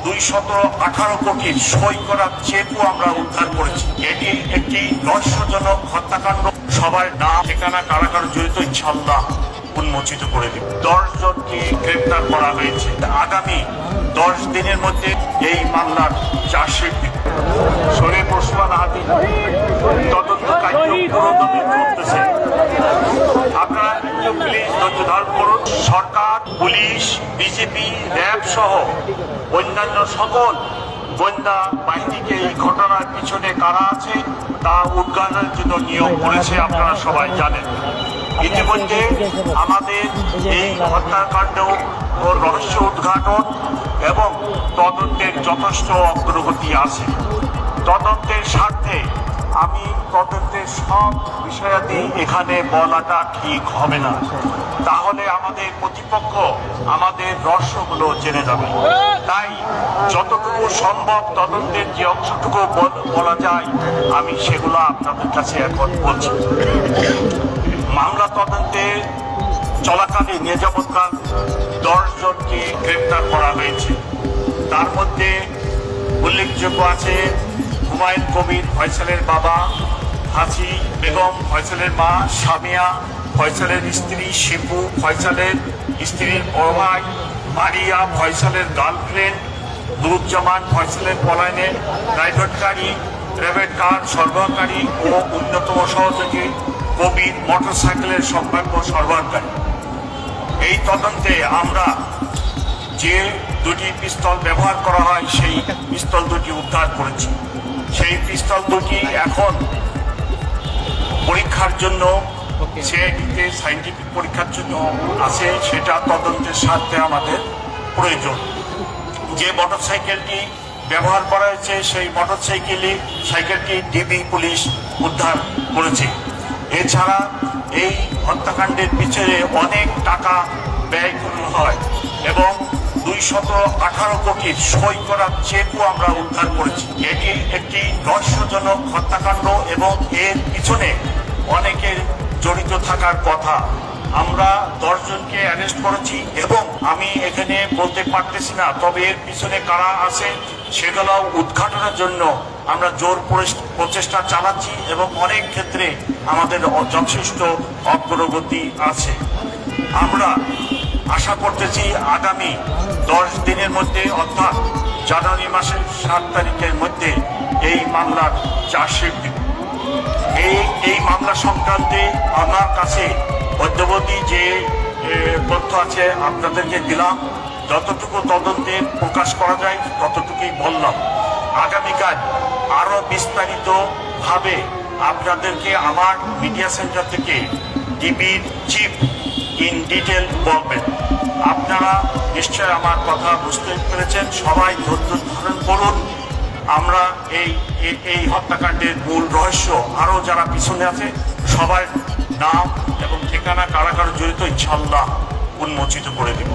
218 কোটির সই করা চেকও আমরা উদ্ধার করেছি। এটি একটি রহস্যজনক হত্যাকাণ্ড। সবার নাম, ঠিকানা, কারাগার জড়িত ইনশাআল্লাহ উন্মোচিত করে দিব। 10 জনকে গ্রেপ্তার করা হয়েছে। আগামী 10 দিনের মধ্যে এই মামলার চার্জশিট দিব। শরীফ ওসমান হাদি তদন্ত কার্য পুরোদমে চলতেছে। আপনারা প্লিজ ধৈর্য ধারণ করুন। সরকার, পুলিশ, বিজেপি, র্যাব সহ অন্যান্য সকল গোয়েন্দা বাহিনীকে এই ঘটনার পিছনে কারা আছে তা উদ্ঘাটনের জন্য নিয়োগ করেছে, আপনারা সবাই জানেন। ইতিমধ্যে আমাদের এই হত্যাকাণ্ড ও রহস্য উদ্ঘাটন এবং তদন্তের যথেষ্ট অগ্রগতি আছে। তদন্তের স্বার্থে আমি তদন্তের সব বিষয়াদি এখানে বলাটা ঠিক হবে না, তাহলে আমাদের প্রতিপক্ষ আমাদের রহস্যগুলো জেনে যাবে। তাই যতটুকু সম্ভব তদন্তের যে অংশটুকু বলা যায় আমি সেগুলো আপনাদের কাছে এখন বলছি। মামলা তদন্তে চলাকালীন এ যাবৎকাল 10 জনকে গ্রেপ্তার করা হয়েছে। তার মধ্যে উল্লেখযোগ্য আছে হুমায়ুন কবির ফয়সালের বাবা, হাসি বেগম ফয়সালের মা, সামিয়া ফয়সালের স্ত্রী, শিপু ফয়সালের স্ত্রীর বড় ভাই, মারিয়া ফয়সালের গার্লফ্রেন্ড, নুরুজ্জামান ফয়সালের পলায়নের প্রাইভেট কার সরবরাহকারী ও অন্যতম সহযোগী কবির মোটরসাইকেলের সম্ভাব্য সরবরাহকারী। এই তদন্তে আমরা যে 2টি পিস্তল ব্যবহার করা হয় সেই পিস্তল 2টি উদ্ধার করেছি। সেই পিস্তল 2টি এখন পরীক্ষার জন্য সিআইডিতে সায়েন্টিফিক পরীক্ষার জন্য আছে, সেটা তদন্তের স্বার্থে আমাদের প্রয়োজন। যে মোটরসাইকেলটি ব্যবহার করা হয়েছে সেই সাইকেলটি ডিবি পুলিশ উদ্ধার করেছে। এছাড়া এই হত্যাকাণ্ডের পিছনে অনেক টাকা ব্যয় করা হয় এবং 218 কোটির সই করা চেকও আমরা উদ্ধার করেছি। এটি একটি রহস্যজনক হত্যাকাণ্ড এবং এর পিছনে অনেকের জড়িত থাকার কথা। আমরা 10 জনকে অ্যারেস্ট করেছি এবং আমি এখানে বলতে পারতেছি না, তবে এর পিছনে কারা আছে সেগুলো উদ্ঘাটনের জন্য আমরা জোর প্রচেষ্টা চালাচ্ছি এবং অনেক ক্ষেত্রে আমাদের যথেষ্ট অগ্রগতি আছে। আমরা আশা করতেছি আগামী 10 দিনের মধ্যে, অর্থাৎ জানুয়ারি মাসের 7 তারিখের মধ্যে এই মামলার চার্জশিট দিব। এই মামলা সংক্রান্তে আমার কাছে মধ্যবর্তী যে তথ্য আছে আপনাদেরকে দিলাম। যতটুকু তদন্তে প্রকাশ করা যায় ততটুকুই বললাম। আগামীকাল আরো বিস্তারিতভাবে আপনাদেরকে আমার মিডিয়া সেন্টার থেকে ডিবির চিফ ইন ডিটেল বলবেন। আপনারা নিশ্চয় আমার কথা বুঝতে পেরেছেন। সবাই ধৈর্য ধারণ করুন। আমরা এই হত্যাকাণ্ডের মূল রহস্য আরো যারা পিছনে আছে সবার নাম এবং ঠিকানা, কারাগার জড়িত ইনশাআল্লাহ উন্মোচিত করে দেব।